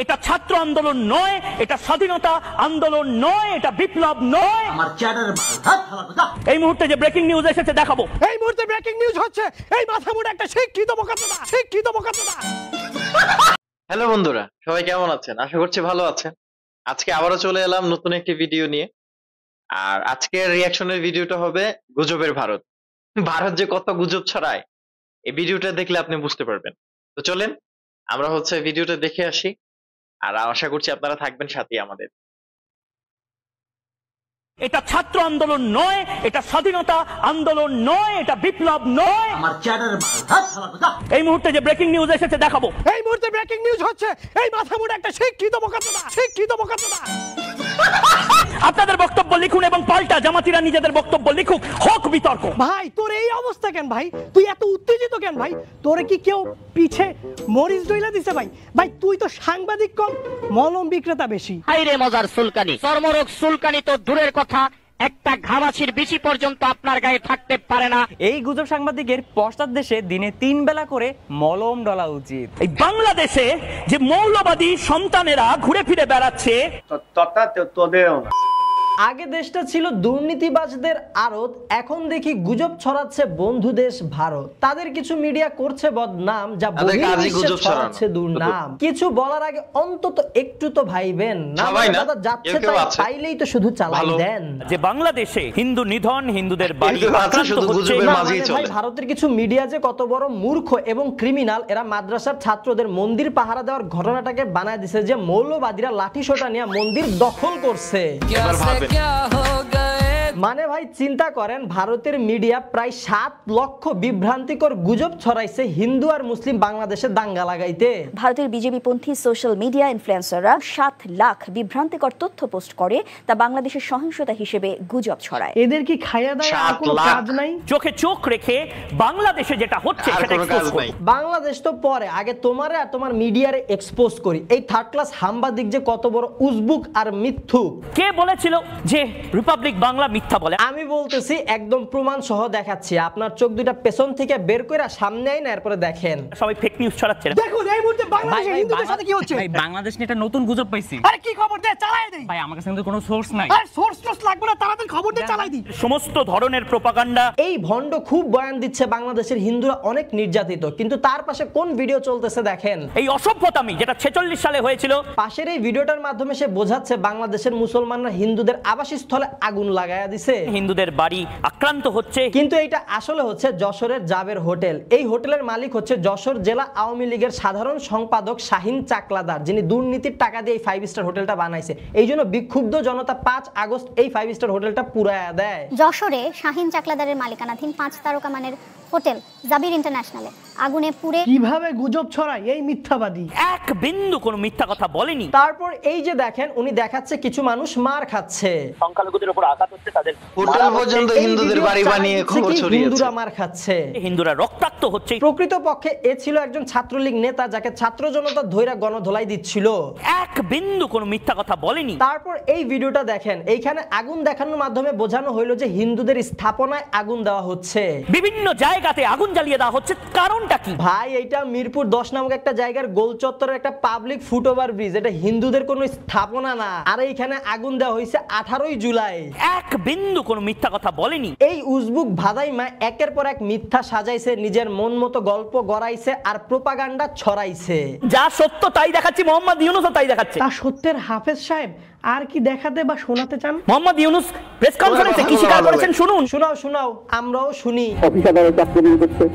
এটা ছাত্র আন্দোলন নয়, এটা স্বাধীনতা আন্দোলন নয়, এটা বিপ্লব নয়। এই মুহূর্তে যে ব্রেকিং নিউজ এসেছে দেখাবো। এই মুহূর্তে ব্রেকিং নিউজ হচ্ছে এই মাথামোটা একটা শিক্ষিত বোকাচোদা। হ্যালো বন্ধুরা, সবাই কেমন আছেন? আশা করছি ভালো আছেন। আজকে আবারও চলে এলাম নতুন একটি ভিডিও নিয়ে। আর আজকের রিয়াকশনের ভিডিওটা হবে গুজবের ভারত। ভারত যে কত গুজব ছড়ায় এই ভিডিওটা দেখলে আপনি বুঝতে পারবেন। তো চলেন আমরা ভিডিওটা দেখে আসি, আর আশা করছি আপনারা থাকবেন সাথে আমাদের। এটা ছাত্র আন্দোলন নয়, এটা স্বাধীনতা আন্দোলন নয়, এটা বিপ্লব নয়। এই মুহূর্তে যে ব্রেকিং নিউজ এসেছে দেখাবো। এই মুহূর্তে ব্রেকিং নিউজ হচ্ছে এই মাথামোটা একটা শিক্ষিত বোকাচোদা। আপনাদের বক্তব্য লিখুন এবং পাল্টা জামাতিরা নিজেদের বক্তব্য লিখুক, হোক বিতর্ক। ভাই তোর এই অবস্থা কেন ভাই? তুই এত উত্তেজিত কেন ভাই? তোরে কি কেউ পিছে মরিচ ডইলা দিছে ভাই? ভাই তুই তো সাংবাদিক কম, মলম বিক্রেতা বেশি। হাইরে মজার সুলকানি, চর্মরোগ সুলকানি তো দূরের কথা, একটা ঘামাচির বিচি পর্যন্ত আপনার গায়ে থাকতে পারে না। এই গুজব সাংবাদিকের পশ্চাৎ দেশে দিনে 3 বেলা করে মলম ডলা উচিত। এই বাংলাদেশে যে মৌলবাদী সন্তানেরা ঘুরে ফিরে বেড়াচ্ছে, আগে দেশটা ছিল দুর্নীতিবাজদের আড়ত, এখন দেখি গুজব ছড়াচ্ছে বন্ধু দেশ ভারত। তাদের কিছু মিডিয়া করছে বদনাম, যা বহির্বিশ্বে ছড়াচ্ছে দুর্নাম। কিছু বলার আগে অন্তত একটু তো ভাইবেন না, দাদা যাচ্ছে তাই পাইলেই তো শুধু চালাই দেন। যে বাংলাদেশে হিন্দু নিধন, হিন্দুদের বাড়ি আক্রান্ত হচ্ছে। ভাই ভারতের কিছু মিডিয়া যে কত বড় মূর্খ এবং ক্রিমিনাল, এরা মাদ্রাসার ছাত্রদের মন্দির পাহারা দেওয়ার ঘটনাটাকে বানায় দিছে যে মৌলবাদীরা লাঠি সোটা নিয়ে মন্দির দখল করছে। মানে ভাই চিন্তা করেন, ভারতের মিডিয়া প্রায় 7 লক্ষ বিভ্রান্তিকর গুজব ছড়াইছে হিন্দু আর মুসলিম বাংলাদেশে দাঙ্গা লাগাইতে। ভারতের বিজেপি পন্থী সোশ্যাল মিডিয়া ইনফ্লুয়েন্সাররা 7 লাখ বিভ্রান্তিকর তথ্য পোস্ট করে তা বাংলাদেশের সহিংসতা হিসেবে গুজব ছড়ায়। এদের কি খাইয়া দাওয়া আর কোনো কাজ নাই? চোখে চোখ রেখে বাংলাদেশে যেটা হচ্ছে সেটা এক্সপোজ করি। বাংলাদেশ তো পরে, আগে তোমারে আর তোমার মিডিয়ারে এক্সপোজ করি। এই থার্ড ক্লাস সাংবাদিক যে কত বড় উজবুক আর মিথ্যুক। কে বলেছিল যে রিপাবলিক বাংলা মিথ্যা বলে? আমি বলতেছি, একদম প্রমাণ সহ দেখাচ্ছি। আপনার চোখ দুইটা পেছন থেকে বের করে সামনে আইন, এরপরে দেখেন। সবাই ফেক নিউজ ছড়াচ্ছে। দেখুন এই মুহূর্তে বাংলাদেশে হিন্দুদের সাথে কি হচ্ছে। ভাই বাংলাদেশ নিয়ে একটা নতুন গুজব পাইছি। আরে কি খবর দে, চালাই দেই। ভাই আমার কাছে কিন্তু কোনো সোর্স নাই। আরে সোর্স লাগবে না, তাড়াতাড়ি খবর দে, চালাই দি। সমস্ত ধরনের প্রোপাগান্ডা। এই ভন্ড খুব বয়ান দিচ্ছে বাংলাদেশের হিন্দুরা অনেক নির্যাতিত, কিন্তু তার পাশে কোন ভিডিও চলতেছে দেখেন। এই অসভ্যতামি যেটা 46 সালে হয়েছিল, পাশের এই ভিডিওটার মাধ্যমে সে বোঝাচ্ছে বাংলাদেশের মুসলমানরা হিন্দুদের আবাসস্থলে আগুন লাগায়া দিছে, হিন্দুদের বাড়ি আক্রান্ত হচ্ছে। কিন্তু এটা আসলে হচ্ছে যশোরের জাবের হোটেল। এই হোটেলের মালিক হচ্ছে যশোর জেলা আওয়ামী লীগের সাধারণ সম্পাদক শাহিন চাকলাদার, যিনি দুর্নীতির টাকা দিয়ে এই 5 স্টার হোটেলটা বানাইছে। এই জন্য বিক্ষুব্ধ জনতা 5 আগস্ট এই 5 স্টার হোটেলটা পুরায়া দেয়। যশোরে শাহিন চাকলাদারের মালিকানাধীন 5 তারকা মানের হোটেল জাবির ইন্টারন্যাশনালে আগুনে পুড়ে। কিভাবে গুজব ছড়ায় এই মিথ্যাবাদী? এক বিন্দু কোনো মিথ্যা কথা বলেনি। তারপর এই যে দেখেন, উনি দেখাচ্ছে কিছু মানুষ মার খাচ্ছে, সংখ্যালঘুদের উপর আঘাত হচ্ছে, তাদের হোটেল পর্যন্ত হিন্দুদের বাড়ি বানিয়ে খবর ছড়িয়েছে। হিন্দুরা মার খাচ্ছে, হিন্দুরা রক্তাক্ত হচ্ছে। প্রকৃতপক্ষে এ ছিল একজন ছাত্রলীগ নেতা, যাকে ছাত্র জনতা ধৈরা গণধোলাই দিচ্ছিল। এক বিন্দু কোনো মিথ্যা কথা বলেনি। তারপর এই ভিডিওটা দেখেন, এইখানে আগুন দেখানোর মাধ্যমে বোঝানো হইলো যে হিন্দুদের স্থাপনায় আগুন দেওয়া হচ্ছে, বিভিন্ন জায়গাতে আগুন জ্বালিয়ে দেওয়া হচ্ছে। কারণটা কি ভাই? এটা মিরপুর 10 নামক একটা জায়গার গোল চত্বরের একটা পাবলিক ফুটওভার ব্রিজ। এটা হিন্দুদের কোনো স্থাপনা না। আর এইখানে আগুন দেওয়া হয়েছে 18ই জুলাই। এক বিন্দু কোনো মিথ্যা কথা বলেনি। এই উজবুক ভাদাইমা একের পর এক মিথ্যা সাজাইছে, নিজের মন মতো গল্প গড়াইছে আর প্রোপাগান্ডা ছড়াইছে। যা সত্য তাই দেখাচ্ছি, মোহাম্মদ ইউনূসও তাই দেখাচ্ছে। তা সত্যের হাফেজ সাহেব আর কি দেখাতে বা শোনাতে চান? মোহাম্মদ ইউনূস প্রেস কনফারেন্সে কি স্বীকার করেছেন শুনুন। শোনাও, আমরাও শুনি। অফিসাররা চাকরি করছে,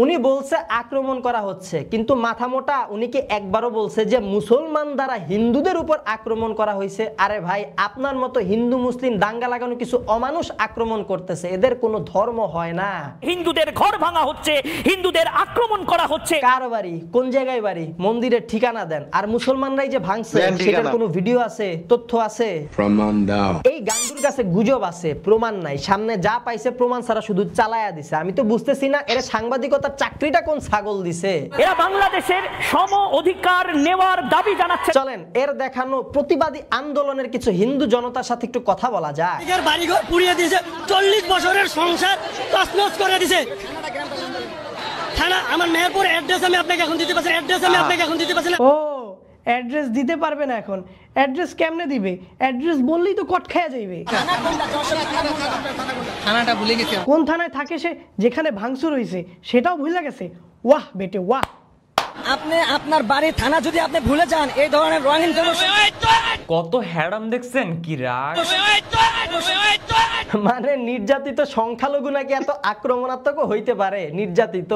উনি বলছে আক্রমণ করা হচ্ছে, কিন্তু মাথা মোটা উনি কি একবারও বলছে যে মুসলমান দ্বারা হিন্দুদের উপর আক্রমণ করা হয়েছে? আরে ভাই, আপনার মতো হিন্দু মুসলিম দাঙ্গা লাগানো কিছু অমানুষ আক্রমণ করতেছে, এদের কোনো ধর্ম হয় না। হিন্দুদের ঘর ভাঙা হচ্ছে, হিন্দুদের আক্রমণ করা হচ্ছে। কার বাড়ি, কোন জায়গায় বাড়ি, মন্দিরের ঠিকানা দেন। আর মুসলমানরাই যে ভাঙছে সেটার কোনো ভিডিও আছে, তথ্য আছে? প্রমাণ দাও। এই গাঙ্গুর কাছে গুজব আছে, প্রমাণ নাই। সামনে যা পাইছে প্রমাণ ছাড়া শুধু চালায়া দিছে। আমি তো বুঝতেছি না এরা সাংবাদিকতার চাকরিটা কোন ছাগল দিছে। এরা বাংলাদেশের সম অধিকার নেওয়ার দাবি জানাচ্ছে। চলেন এর দেখানো প্রতিবাদী আন্দোলনের কিছু হিন্দু জনতার সাথে একটু কথা বলা যায়। এর বাড়িঘর পুড়িয়ে দিয়েছে, 40 বছরের সংসার তছনছ করে দিয়েছে। থানা আমার মেহেরপুর অ্যাড্রেস আমি আপনাকে এখন দিতে পারছি না। ও অ্যাড্রেস দিতে পারবে না এখন? অ্যাড্রেস কেমনে দিবে? অ্যাড্রেস বললেই তো কট খেয়ে যাইবে। থানাটা ভুলে গেছে। কোন থানায় থাকে সে? যেখানে ভাঙচুর হইছে সেটাও ভুলে গেছে। ওয়াহ বেটে ওয়াহ। আপনি আপনার বাড়ির থানা যদি আপনি ভুলে যান, এই ধরনের রঙিন কত হ্যাডাম দেখছেন, কি রাগ। মানে নির্যাতিত সংখ্যালঘু নাকি এত আক্রমণাত্মক হইতে পারে? নির্যাতিত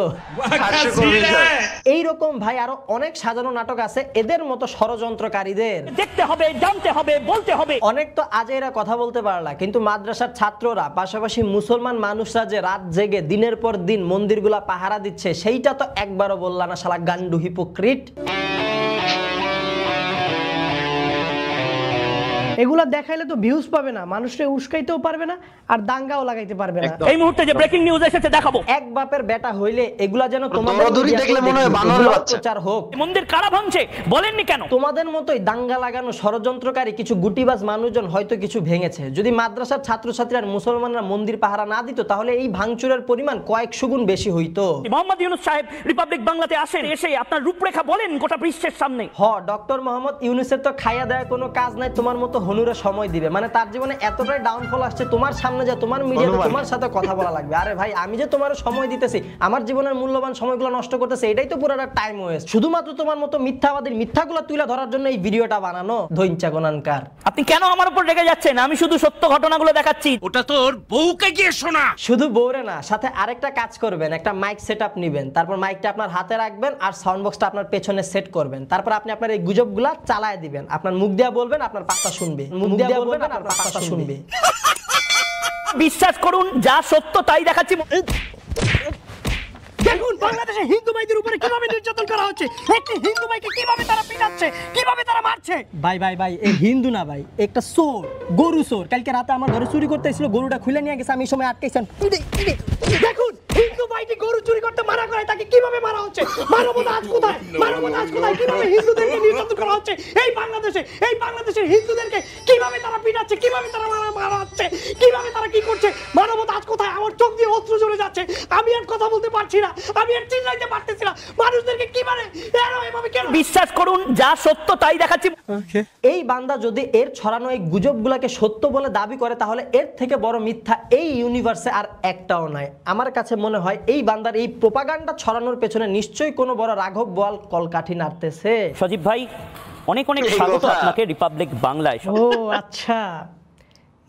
এইরকম ভাই আরো অনেক সাজানো নাটক আছে এদের মতো ষড়যন্ত্রকারীদের। দেখতে হবে, জানতে হবে, বলতে হবে। অনেক তো আজেরা কথা বলতে পারলা, কিন্তু মাদ্রাসার ছাত্ররা পাশাপাশি মুসলমান মানুষরা যে রাত জেগে দিনের পর দিন মন্দিরগুলা পাহারা দিচ্ছে সেইটা তো একবারও বললা না, শালা গান্ডু হিপোক্রিট। এগুলা দেখাইলে তো ভিউজ পাবে না, মানুষকে উস্কাইতেও পারবে না, আর দাঙ্গাও লাগাইতে পারবে না। এই মুহূর্তে যে ব্রেকিং নিউজ এসেছে দেখাবো। এক বাপের বেটা হইলে এগুলা যেন তোমাদের দেখলে মনে হয় বানরের বাচ্চা প্রচার হোক। মন্দির কারা ভাঙছে বলেননি কেন? তোমাদের মতোই দাঙ্গা লাগানো ষড়যন্ত্রকারী কিছু গুটিবাজ মানুষজন হয়তো কিছু ভেঙেছে। যদি মাদ্রাসার ছাত্রছাত্রীরা মুসলমানরা মন্দির পাহারা না দিত তাহলে এই ভাঙচুরের পরিমাণ কয়েকশো গুণ বেশি হইতো। মোহাম্মদ ইউনূস সাহেব রিপাবলিক বাংলাতে আসেন, এসে আপনার রূপরেখা বলেন গোটা বিশ্বের সামনে। ডক্টর মোহাম্মদ ইউনূসের তো খাইয়া দেওয়া কোনো কাজ নাই, তোমার মতো হনুরে সময় দিবে। মানে তার জীবনে এতটাই ডাউনফল আসছে, তোমার সামনে যে তোমার মিডিয়াতে তোমার সাথে কথা বলা লাগবে। আরে ভাই আমি যে তোমার সময় দিতেছি, আমার জীবনের মূল্যবান সময়গুলো নষ্ট করতেছে, এটাই তো পুরোটা টাইম ওয়েস্ট। শুধুমাত্র তোমার মতো মিথ্যাবাদীর মিথ্যাগুলো তুলে ধরার জন্য এই ভিডিওটা বানানো। ধৈঞ্চা গোনানকার, আপনি কেন আমার উপর রেগে যাচ্ছেন? আমি শুধু সত্য ঘটনাগুলো দেখাচ্ছি। ওটা তোর বউকে গিয়ে শোনা। শুধু বউরে না, সাথে আরেকটা কাজ করবেন, একটা মাইক সেটআপ নেবেন, তারপর মাইকটা আপনার হাতে রাখবেন আর সাউন্ড বক্সটা আপনার পেছনে সেট করবেন। তারপর আপনি আপনার এই গুজবগুলা চালায় দিবেন, আপনার মুখ দিয়া বলবেন, আপনার পাতা শুনবে, মুখ দিয়া বলবেন, আপনার পাতা শুনবে। বিশ্বাস করুন, যা সত্য তাই দেখাচ্ছি। দেখুন বাংলাদেশে হিন্দু ভাইদের উপরে কিভাবে নির্যাতন করা হচ্ছে, একটি হিন্দু ভাইকে কিভাবে তারা পিটাচ্ছে, কিভাবে তারা মারছে। ভাই ভাই ভাই এই হিন্দু না ভাই, একটা চোর, গরু চোর। কালকে রাতে আমার ঘরে চুরি করতে এসেছিল, গরুটা খুলে নিয়ে গেছে, আমি এই সময় আটকেছেন। দেখুন হিন্দু ভাইটি গরু চুরি করতে মানা করে, তাকে কিভাবে মারা হচ্ছে। মানবতা আজ কোথায়? মানবতা আজ কোথায়? কিভাবে হিন্দুদেরকে নির্যাতন করা হচ্ছে এই বাংলাদেশে, এই বাংলাদেশের হিন্দুদেরকে কিভাবে তারা পিটাচ্ছে, কিভাবে তারা মারা হচ্ছে, কিভাবে তারা কি করছে। মানবতা আজ কোথায়? আমার চোখ দিয়ে অশ্রু ঝরে যাচ্ছে, আমি আর কথা বলতে পারছি না, আমি আর চিল্লাইতে পারতেছি না। মানুষদেরকে কিভাবে এভাবে কেন? বিশ্বাস করুন, যা সত্য তাই দেখাচ্ছি। এই বান্দা যদি এর ছড়ানো এই গুজবগুলোকে সত্য বলে দাবি করে তাহলে এর থেকে বড় মিথ্যা এই ইউনিভার্সে আর একটাও নাই। আমার কাছে মনে হয় এই বান্দার এই প্রোপাগান্ডা ছড়ানোর পেছনে নিশ্চয়ই কোনো বড় রাঘব বোয়াল কলকাঠি নাড়তেছে। সজীব ভাই অনেক অনেক স্বাগত আপনাকে রিপাবলিক বাংলায়। ও আচ্ছা,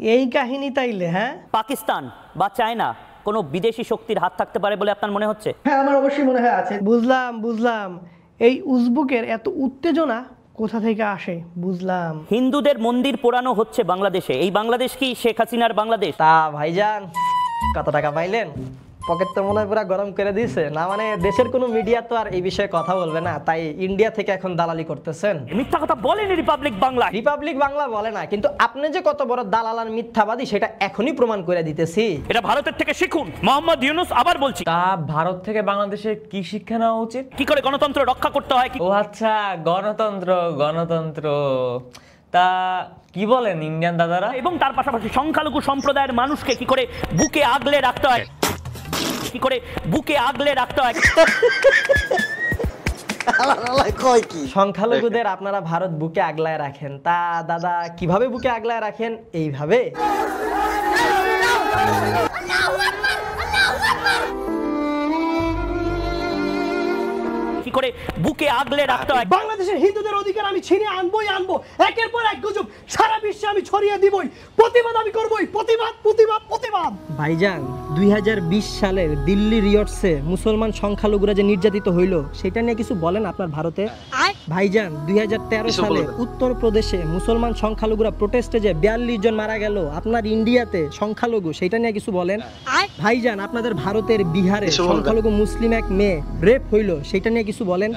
এই কাহিনী তাইলে। হ্যাঁ, পাকিস্তান বা চায়না কোনো বিদেশি শক্তির হাত থাকতে পারে বলে আপনার মনে হচ্ছে? হ্যাঁ আমার অবশ্যই মনে হয় আছে। বুঝলাম। এই উজবুকের এত উত্তেজনা কোথা থেকে আসে বুঝলাম। হিন্দুদের মন্দির পোড়ানো হচ্ছে বাংলাদেশে। এই বাংলাদেশ কি শেখ হাসিনার বাংলাদেশ? তা ভাইজান কত টাকা পাইলেন? পকেট তো মনে হয় পুরো গরম করে দিয়েছে না। মানে দেশের কোনো মিডিয়া তো আর এই বিষয়ে কথা বলবে না, তাই ইন্ডিয়া থেকে এখন দালালি করতেছেন। মিথ্যা কথা বলেনি রিপাবলিক বাংলা। রিপাবলিক বাংলা বলে না, কিন্তু আপনি যে কত বড় দালাল আর মিথ্যাবাদী সেটা এখনই প্রমাণ করে দিতেছি। এটা ভারতের থেকে শিখুন। মোহাম্মদ ইউনূস আবার বলছি, তা ভারত থেকে বাংলাদেশের কি শিক্ষা নেওয়া উচিত? কি করে গণতন্ত্র রক্ষা করতে হয়। ও আচ্ছা, গণতন্ত্র। তা কি বলেন ইন্ডিয়ান দাদারা? এবং তার পাশাপাশি সংখ্যালঘু সম্প্রদায়ের মানুষকে কি করে বুকে আগলে রাখতে হয়, কি করে বুকে আগলে রাখতে হয়। সংখ্যালঘুদের আপনারা ভারত বুকে আগলায় রাখেন। তা দাদা কিভাবে বুকে আগলায় রাখেন? এইভাবে। কি করে বুকে আগলে রাখতে হয়। বাংলাদেশের হিন্দুদের অধিকার আমি ছিনিয়ে আনবই আনবো। একের পর এক গুজব সারা বিশ্বে আমি ছড়িয়ে দিবই। প্রতিবাদ আমি করবই। প্রতিবাদ। ভাইজান 2020 সালের দিল্লি রিয়টসে মুসলমান সংখ্যালঘুরা যে নির্যাতিত হইল সেটা নিয়ে কিছু বলেন আপনার ভারতে? ভাইজান 2013 সালে উত্তরপ্রদেশে মুসলমান সংখ্যালঘুরা প্রোটেস্টে যে 42 জন মারা গেল আপনার ইন্ডিয়াতে সংখ্যালঘু, সেটা নিয়ে কিছু বলেন? ভাইজান আপনাদের ভারতের বিহারে সংখ্যালঘু মুসলিম এক মেয়ে রেপ হইল, সেটা নিয়ে কিছু বলেন?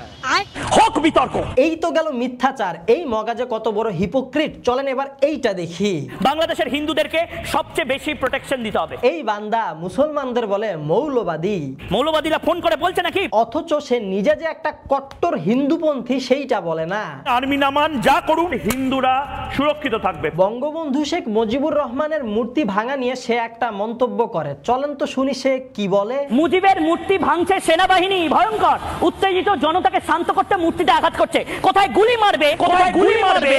হোক ব্যাপক বিতর্ক। এই তো গেল মিথ্যাচার, এই মগাজে কত বড় হিপোক্রিট। চলেন এবার এইটা দেখি। বাংলাদেশের হিন্দুদেরকে সবচেয়ে বেশি প্রোটেকশন দিতে হবে। এই বান্দা মুসলমানদের বলে মৌলবাদী। মৌলবাদীরা ফোন করে বলছে নাকি, অথচ সে নিজে যে একটা কট্টর হিন্দুপন্থী সেইটা বলে না। আর্মি নামান যা করুন হিন্দুরা সুরক্ষিত থাকবে। বঙ্গবন্ধু শেখ মুজিবুর রহমানের মূর্তি ভাঙা নিয়ে সে একটা মন্তব্য করে, চলেন তো শুনি সে কি বলে। মুজিবের মূর্তি ভাঙছে সেনাবাহিনী, ভয়ঙ্কর। উত্তেজিত জনতাকে শান্ত করতে মূর্তিতে আঘাত করছে। কোথায় গুলি মারবে, কোথায় গুলি মারবে।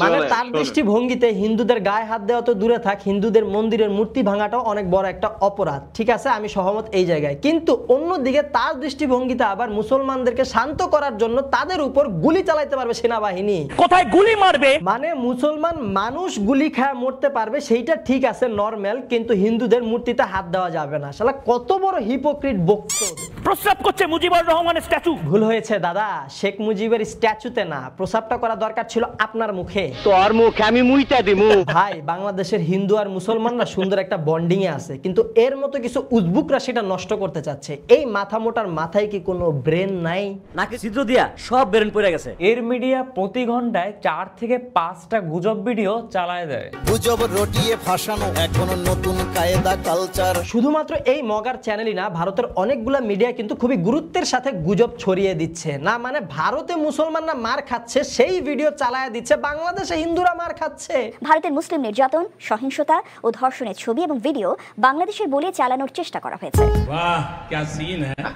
মানে তার দৃষ্টিভঙ্গিতে হিন্দুদের গায়ে হাত দেওয়া তো দূরে থাক, হিন্দুদের মন্দিরের মূর্তি ভাঙাটাও অনেক বড় একটা অপরাধ। ঠিক আছে, আমি সহমত এই জায়গায়। কিন্তু অন্যদিকে তার দৃষ্টিভঙ্গিতে আবার মুসলমানদেরকে শান্ত করার জন্য তাদের উপর গুলি চালাইতে পারবে সেনাবাহিনী। কোথায় গুলি মারবে, মানে মুসলমান মানুষ গুলি খায় মরতে পারবে, সেইটা ঠিক আছে নরমাল, কিন্তু হিন্দুদের মূর্তিতে হাত দেওয়া যাবে না। শালা কত বড় হিপোক্রিট বক্তব্য। প্রস্রাব করছে মুজিবুর রহমানের স্ট্যাচু। ভুল হয়েছে দাদা, শেখ মুজিবের স্ট্যাচুতে না, প্রস্রাবটা করা দরকার ছিল আপনার মুখে। তোর মুখে আমি মুইটা দিমু। ভাই, বাংলাদেশের হিন্দু আর মুসলমানরা সুন্দর একটা বন্ডিং এ আছে, কিন্তু এর মতো কিছু উজবুকরা সেটা নষ্ট করতে চাচ্ছে। এই মাথা মোটার মাথায় কি কোনো ব্রেন নাই নাকি? ছিদ্র দিয়া সব ব্রেন পড়ে গেছে। এর মিডিয়া প্রতি ঘন্টায় 4 থেকে 5টা গুজব ভিডিও চালায় দেয়। গুজব রটিয়ে ফাঁসানো এখন নতুন কায়দা কালচার। শুধুমাত্র এই মগার চ্যানেলই না, ভারতের অনেকগুলা মিডিয়া কিন্তু খুবই গুরুত্বের সাথে গুজব ছড়িয়ে দিচ্ছে। না মানে ভারতে মুসলমানরা মার খাচ্ছে সেই ভিডিও চালায় দিচ্ছে, বাংলাদেশে হিন্দুরা মার খাচ্ছে। ভারতের মুসলিম নির্যাতন, সহিংসতা ও ধর্ষণের ছবি এবং ভিডিও বাংলাদেশের বলে চালানোর চেষ্টা করা হয়েছে।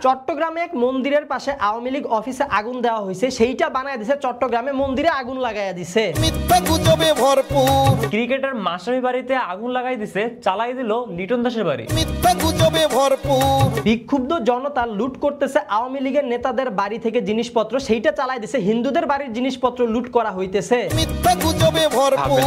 চট্টগ্রামে এক মন্দিরের পাশে আওয়ামী লীগ অফিসে আগুন দেওয়া হয়েছে, সেইটা বানায় দিছে চট্টগ্রামে মন্দিরে আগুন লাগাইয়া দিছে। মিথ্যা গুজবে ভরপুর। ক্রিকেটার মাশরাফি বাড়িতে আগুন লাগাই দিছে, চালাই দিল লিটন দাসের বাড়ি। মিথ্যা গুজবে ভরপুর। বিক্ষুব্ধ জনতা লুট করতেছে আওয়ামী লীগের নেতাদের বাড়ি থেকে জিনিসপত্র, সেইটা চালাই দিছে হিন্দুদের বাড়ির জিনিসপত্র লুট করা হইতেছে। মিথ্যা গুজবে ভরপুর।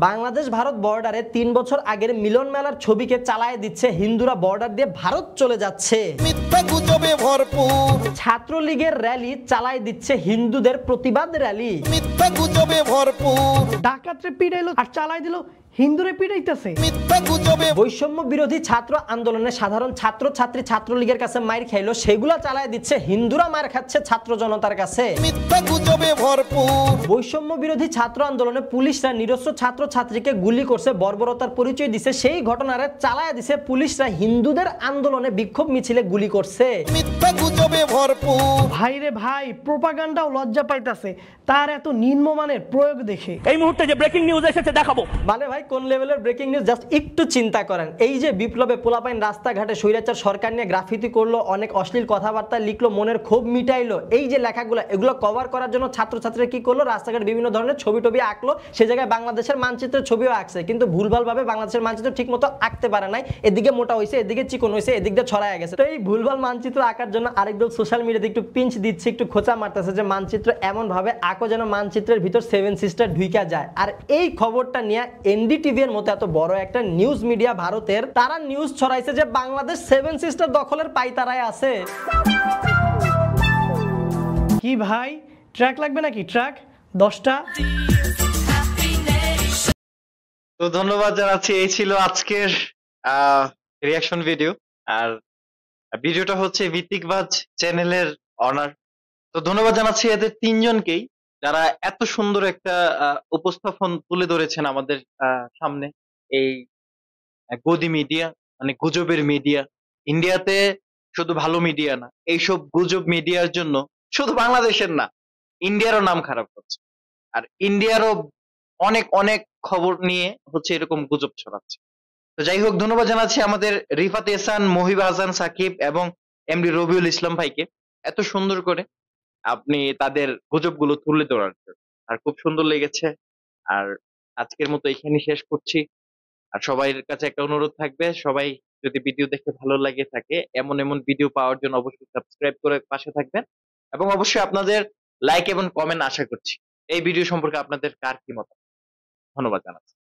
বাংলাদেশ ভারত বর্ডারে 3 বছর আগের মিলন মেলার ছবিকে চালায় দিচ্ছে, হিন্দুরা বর্ডার দিয়ে ভারত চলে যাচ্ছে। মিথ্যা গুজবে ভরপুর। ছাত্রলীগের র্যালি চালায় দিচ্ছে হিন্দুদের প্রতিবাদ র্যালি। মিথ্যা গুজবে ভরপুর। ডাকাতরে পিটাইলো আর চালাই দিল, হিন্দুরে পিটাইতেছে। মিথ্যা গুজবে। বৈষম্য বিরোধী ছাত্র আন্দোলনে সাধারণ ছাত্র ছাত্রী ছাত্রলীগের কাছে মাইর খাইলো, সেগুলা চালায় দিচ্ছে হিন্দুরা মার খাচ্ছে ছাত্র জনতার কাছে। মিথ্যা গুজবে ভরপুর। বৈষম্য বিরোধী ছাত্র আন্দোলনে পুলিশরা নিরস্ত্র ছাত্র ছাত্রীকে গুলি করছে, বর্বরতার পরিচয় দিছে, সেই ঘটনারে চালায় দিছে পুলিশরা হিন্দুদের আন্দোলনে বিক্ষোভ মিছিলে গুলি করছে। মিথ্যা গুজবে ভরপুর। ভাই রে ভাই, প্রোপাগান্ডাও লজ্জা পাইতাছে তার এত নিম্নমানের প্রয়োগ দেখে। এই মুহূর্তে যে ব্রেকিং নিউজ এসেছে দেখাবো। মানে ভাই কোন লেভেলের ব্রেকিং নিউজ, জাস্ট একটু চিন্তা করেন। এই যে বিপ্লবে পোলাপাইন রাস্তাঘাটে স্বৈরাচার সরকার নিয়ে গ্রাফিতি করলো, অনেক অশ্লীল কথাবার্তা লিখলো, মনের ক্ষোভ মিটাইলো, এই যে লেখাগুলো এগুলো কভার করার জন্য ছাত্রছাত্রীরা কি করলো, রাস্তাঘাটে বিভিন্ন ধরনের ছবি টবি আঁকলো, সে জায়গায় বাংলাদেশের মানচিত্রের ছবিও আঁকছে, কিন্তু ভুলভাল ভাবে বাংলাদেশের মানচিত্র ঠিক মতো আঁকতে পারে নাই। এদিকে মোটা হয়েছে, এদিকে চিকন হয়েছে, এদিক দিয়ে ছড়ায় গেছে। তো এই ভুলভাল মানচিত্র আঁকার জন্য আরেকদম সোশ্যাল মিডিয়াতে একটু পিঞ্চ দিচ্ছে, একটু খোঁচা মারতেছে যে মানচিত্র এমন ভাবে আঁকো যেন মানচিত্রের ভিতর 7 সিস্টার ঢুইকা যায়। আর এই খবরটা নিয়ে এনডিটিভি এর মতো এত বড় একটা নিউজ মিডিয়া ভারতের, তারা নিউজ ছড়াইছে যে বাংলাদেশ 7 সিস্টার দখলের পাইতারায় আছে। কি ভাই, ট্র্যাক লাগবে নাকি? ট্র্যাক 10টা। তো ধন্যবাদ জানাচ্ছি। এই ছিল আজকের রিয়াকশন ভিডিও। আর ভিডিওটা হচ্ছে ভিত্তিকবাজ চ্যানেলের অনার। তো ধন্যবাদ জানাচ্ছি এদের 3 জনকেই, যারা এত সুন্দর একটা উপস্থাপন তুলে ধরেছেন আমাদের সামনে। এই গদি মিডিয়া মানে গুজবের মিডিয়া, ইন্ডিয়াতে শুধু ভালো মিডিয়া না, এইসব গুজব মিডিয়ার জন্য শুধু বাংলাদেশের না ইন্ডিয়ারও নাম খারাপ হচ্ছে। আর ইন্ডিয়ারও অনেক অনেক খবর নিয়ে হচ্ছে এরকম গুজব ছড়াচ্ছে। তো যাই হোক, ধন্যবাদ জানাচ্ছি আমাদের রিফাত এহসান, মহিব হাসান, সাকিব এবং এমডি রবিউল ইসলাম ভাইকে এত সুন্দর করে আপনি তাদের গুজবগুলো তুলে ধরার জন্য। আর খুব সুন্দর লেগেছে। আর আজকের মতো এখানে শেষ করছি। আর সবাইয়ের কাছে একটা অনুরোধ থাকবে, সবাই যদি ভিডিও দেখে ভালো লাগে থাকে, এমন এমন ভিডিও পাওয়ার জন্য অবশ্যই সাবস্ক্রাইব করে পাশে থাকবেন এবং অবশ্যই আপনাদের লাইক এবং কমেন্ট আশা করছি। এই ভিডিও সম্পর্কে আপনাদের কার কি মত? ধন্যবাদ জানাচ্ছি।